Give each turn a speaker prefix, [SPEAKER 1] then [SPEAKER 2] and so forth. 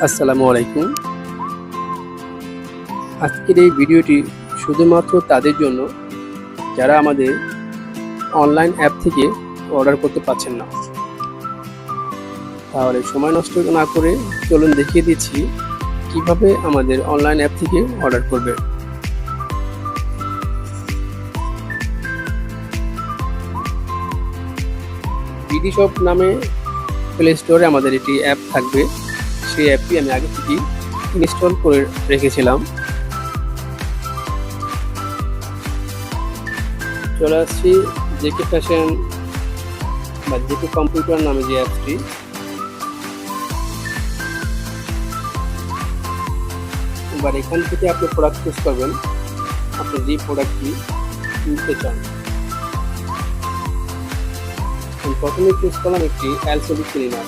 [SPEAKER 1] আসসালামু আলাইকুম। আজকের এই ভিডিওটি শুধুমাত্র তাদের জন্য যারা আমাদের অনলাইন অ্যাপ থেকে অর্ডার করতে পারছেন না। তাহলে সময় নষ্ট না করে চলুন দেখিয়ে দিচ্ছি কিভাবে আমাদের অনলাইন অ্যাপ থেকে অর্ডার করবে। বিডি শপ নামে প্লে স্টোরে আমাদের একটি অ্যাপ থাকবে। সেই অ্যাপটি আমি আগে থেকেই ইনস্টল করে রেখেছিলাম। চলে আসছি জেকে ফ্যাশন বা জেকে কম্পিউটার নামে যে অ্যাপটি, এবার এখান থেকে আপনি প্রোডাক্ট চুজ করবেন, আপনি যে প্রোডাক্টটি নিতে চান। প্রথমে চুজ করলাম একটি এলসিডি ক্লিনার।